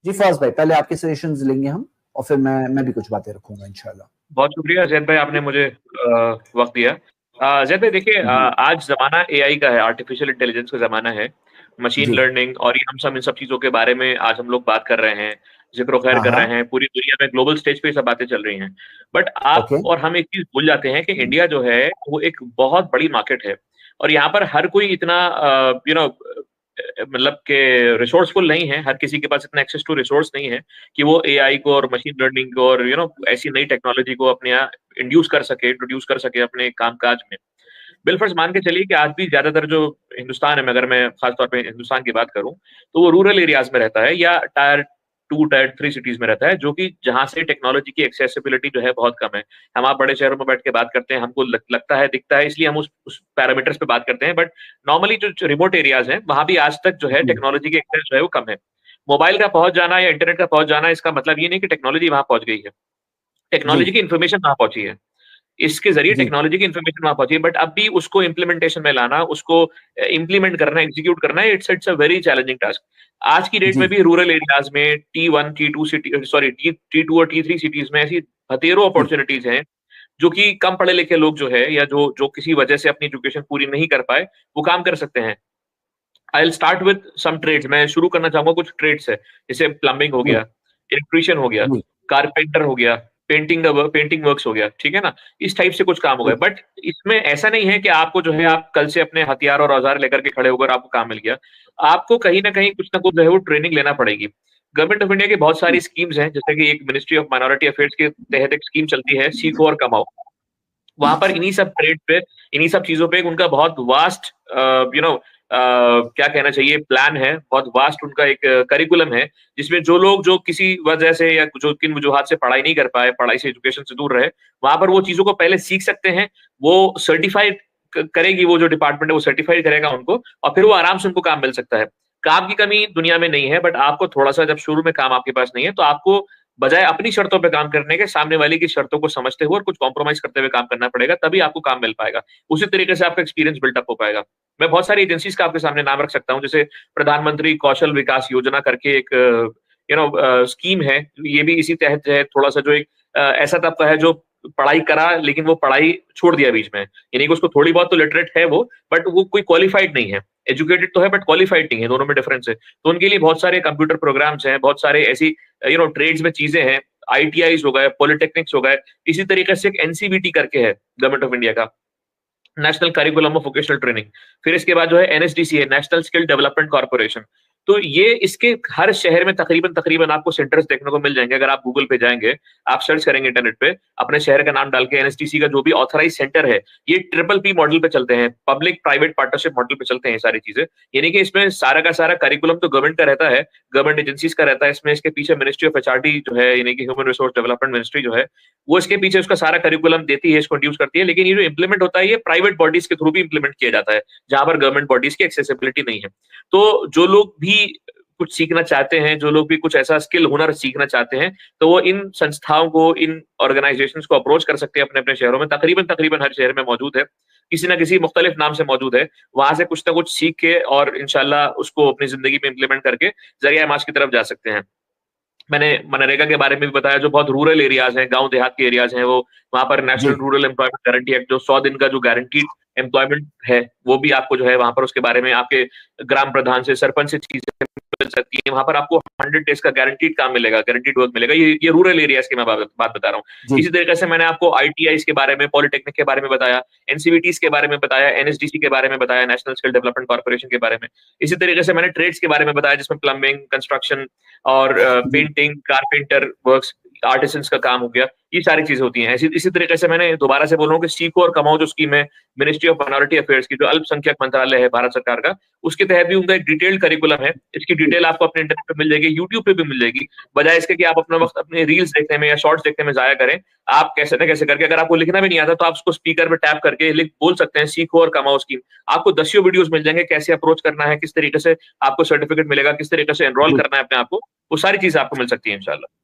जी फवाज भाई, पहले आपके सजेशंस लेंगे हम, और फिर मैं भी कुछ बातें रखूंगा इंशाल्लाह। बहुत शुक्रिया जैद भाई, आपने मुझे वक्त दिया। जैद भाई देखिए, जी आज जमाना एआई का है, आर्टिफिशियल इंटेलिजेंस का जमाना है, मशीन जी। लर्निंग, और ये हम सब इन सब चीजों के बारे में आज हम लोग बात कर रहे हैं, जिक्र खैर हाँ कर हाँ। रहे हैं। पूरी दुनिया में ग्लोबल स्टेज पे ये सब बातें चल रही हैं। बट आप ओके। और हम एक चीज भूल जाते हैं कि इंडिया जो है वो एक बहुत बड़ी मार्केट है, और यहाँ पर हर कोई इतना मतलब के रिसोर्सफुल नहीं है, हर किसी के पास इतना एक्सेस टू रिसोर्स नहीं है कि वो एआई को और मशीन लर्निंग को और ऐसी नई टेक्नोलॉजी को अपने यहाँ इंड्यूस कर सके, इंट्रोड्यूस कर सके अपने कामकाज में। बिलफर्ज मान के चलिए कि आज भी ज्यादातर जो हिंदुस्तान है, अगर मैं खास तौर पे हिंदुस्तान की बात करूं, तो वो रूरल एरियाज में रहता है या टायर 2 टायर 3 सिटीज में रहता है, जो कि जहां से टेक्नोलॉजी की एक्सेसिबिलिटी जो है बहुत कम है। हम आप बड़े शहरों में बैठ के बात करते हैं, हमको लगता है, दिखता है, इसलिए हम उस पैरामीटर्स पे बात करते हैं। बट नॉर्मली जो रिमोट एरियाज हैं, वहां भी आज तक जो है जी टेक्नोलॉजी की एक्सेस जो है वो कम है। मोबाइल का पहुंच जाना या इंटरनेट का पहुंच जाना, इसका मतलब ये नहीं कि टेक्नोलॉजी वहां पहुंच गई है, जी टेक्नोलॉजी की इन्फॉर्मेशन वहां पहुंची है, इसके ज़रिए जी टेक्नोलॉजी की इन्फॉर्मेशन वहाँ पहुँची है। बट अब भी उसको इम्प्लीमेंटेशन में लाना, उसको इम्प्लीमेंट करना, एग्जीक्यूट करना, it's it's a very challenging task. आज की डेट जी में भी रूरल एरियाज़ में T1, T2 city sorry T2 और T3 सिटीज़ में ऐसी हज़ारों जी अपॉर्च्युनिटीज़ हैं, जो कि कम पढ़े लिखे लोग जो है, या जो जो किसी वजह से अपनी एजुकेशन पूरी नहीं कर पाए, वो काम कर सकते हैं। I will start with some trades. मैं शुरू करना चाहूँगा कुछ ट्रेड्स से, जैसे प्लम्बिंग हो जी गया, इलेक्ट्रीशियन हो गया, जी कारपेंटर हो गया, पेंटिंग वर्क्स हो गया, ठीक है ना? इस टाइप से कुछ काम हो गए। जी बट इसमें ऐसा नहीं है कि आपको जो है आप कल से अपने हथियार और औज़ार लेकर के खड़े होकर आपको काम मिल गया। आपको कहीं न कहीं कुछ न कुछ जो है वो ट्रेनिंग लेना पड़ेगी। गवर्नमेंट ऑफ इंडिया की बहुत सारी स्कीम्स हैं, जैसे कि एक मिनिस्ट्री ऑफ माइनॉरिटी अफेयर्स के तहत एक स्कीम चलती है, सीखो और कमाओ। वहाँ पर इन्हीं सब ट्रेड पे, इन्हीं सब चीज़ों पे उनका बहुत वास्ट क्या कहना चाहिए, प्लान है, बहुत वास्ट उनका एक करिकुलम है, जिसमें जो लोग जो किसी वजह से या जो किन वजूहात से पढ़ाई नहीं कर पाए, पढ़ाई से एजुकेशन से दूर रहे, वहाँ पर वो चीज़ों को पहले सीख सकते हैं। वो सर्टिफ़ाइड क करेगी, वो जो डिपार्टमेंट है वो सर्टिफ़ाइड करेगा उनको, और फिर वो आराम से उनको काम मिल सकता है। काम की कमी दुनिया में नहीं है, बट आपको थोड़ा-सा, जब शुरू में काम आपके पास नहीं है, तो आपको बजाय अपनी शर्तों पे काम करने के, सामने वाले की शर्तों को समझते हुए और कुछ कॉम्प्रोमाइज़ करते हुए काम करना पड़ेगा, तभी आपको काम मिल पाएगा। उसी तरीके से आपका एक्सपीरियंस बिल्ट अप हो पाएगा। मैं बहुत सारी एजेंसीज़ का आपके सामने नाम रख सकता हूँ, जैसे प्रधानमंत्री कौशल विकास योजना करके एक स्कीम है। ये भी इसी तहत है, थोड़ा-सा जो एक ऐसा तबका है जो पढ़ाई करा, लेकिन वो पढ़ाई छोड़ दिया बीच में। यानी कि उसको थोड़ी बहुत तो लिटरेट है वो, बट वो कोई क्वालिफाइड नहीं है। एजुकेटेड तो है बट क्वालिफाइड नहीं है, दोनों में डिफरेंस है। तो उनके लिए बहुत सारे कंप्यूटर प्रोग्राम्स हैं, बहुत सारे ऐसी ट्रेड्स में चीज़ें हैं, आईटीआईज़ हो गए, पॉलिटेक्निक्स हो गए। इसी तरीके से एक एनसीवीटी करके है गवर्नमेंट ऑफ इंडिया का, national curriculum of vocational training. फिर इसके बाद जो है एनएसडीसी है, नेशनल स्किल डेवलपमेंट कॉर्पोरेशन। तो ये इसके हर शहर में तकरीबन तकरीबन आपको सेंटर्स देखने को मिल जाएँगे। अगर आप गूगल पे जाएँगे, आप सर्च करेंगे इंटरनेट पे, अपने शहर का नाम डाल के एनएसडीसी का जो भी ऑथराइज्ड सेंटर है, ये ट्रिपल पी मॉडल पे चलते हैं, पब्लिक प्राइवेट पार्टनरशिप मॉडल पे चलते हैं ये सारी चीज़ें। यानी कि इसमें सारा का सारा करिकुलम तो गवर्नमेंट का रहता है, गवर्नमेंट एजेंसीज़ का रहता है। इसमें इसके पीछे मिनिस्ट्री ऑफ एचआरडी जो है, यानी कि ह्यूमन रिसोर्स डेवलपमेंट मिनिस्ट्री जो है, वो इसके पीछे उसका सारा करिकुलम देती है, इसको इंड्यूस करती है। लेकिन ये जो इम्प्लीमेंट होता है, ये प्राइवेट बॉडीज के थ्रू भी इम्प्लीमेंट किया जाता है, जहाँ पर गवर्नमेंट बॉडीज की एक्सेसिबिलिटी नहीं है। तो जो लोग भी कुछ सीखना चाहते हैं, जो लोग भी कुछ ऐसा स्किल हुनर सीखना चाहते हैं, तो वो इन संस्थाओं को, इन ऑर्गेनाइजेशंस को अप्रोच कर सकते हैं अपने-अपने शहरों में। तकरीबन तकरीबन हर शहर में मौजूद है, किसी न किसी मुख्तलिफ नाम से मौजूद है। वहाँ से कुछ न कुछ सीख के और इंशाल्लाह उसको अपनी ज़िंदगी में इम्प्लीमेंट करके ज़रिया-ए-माश की तरफ जा सकते हैं। मैंने मनरेगा के बारे में भी बताया, जो बहुत रूरल एरियाज़ हैं, गाँव देहात के एरियाज़ हैं, वो वहाँ पर नेशनल जी रूरल एम्प्लॉयमेंट गारंटी एक्ट, जो 100 दिन का जो गारंटीड एम्प्लॉयमेंट है, वो भी आपको जो है वहाँ पर उसके बारे में आपके ग्राम प्रधान से, सरपंच से चीज़ें मिल सकती हैं। वहाँ पर आपको 100 डेज़ का गारंटीड काम मिलेगा, गारंटीड वर्क मिलेगा। ये रूरल एरियाज़ की मैं बात बता रहा हूँ। जी इसी तरीके से मैंने आपको आईटीआईज़ के बारे में, पॉलिटेक्निक के बारे में बताया, एनसीवीटीज़ के बारे में बताया, एनएसडीसी के बारे में बताया, नेशनल स्किल डेवलपमेंट कॉर्पोरेशन के बारे में। इसी तरीके से मैंने ट्रेड्स के बारे में बताया, जिसमें प्लम्बिंग, कंस्ट्रक्शन और जी पेंटिंग, कारपेंटर वर्क्स, आर्टिसंस का काम हो गया, ये सारी चीज़ें होती हैं। इसी तरीके से मैंने दोबारा से बोल रहा हूँ कि सीखो और कमाओ जो स्कीम है, मिनिस्ट्री ऑफ माइनॉरिटी अफेयर्स की, जो अल्पसंख्यक मंत्रालय है भारत सरकार का, उसके तहत भी उनका एक डिटेल्ड करिकुलम है। इसकी डिटेल आपको अपने इंटरनेट पे मिल जाएगी, यूट्यूब पे भी मिल जाएगी। बजाय इसके कि आप अपना वक़्त अपने रील्स देखने में या शॉर्ट्स देखने में ज़ाया करें, आप कैसे न कैसे करके, अगर आपको लिखना भी नहीं आता, तो आप उसको स्पीकर पे टैप करके लिख बोल सकते हैं, सीखो और कमाओ स्कीम। आपको दसियों वीडियोज़ मिल जाएँगे, कैसे अप्रोच करना है, किस तरीके से आपको सर्टिफिकेट मिलेगा, किस तरीके से एनरोल जी। करना है अपने आप को, वो सारी चीज़ें आपको मिल सकती हैं इंशाल्लाह।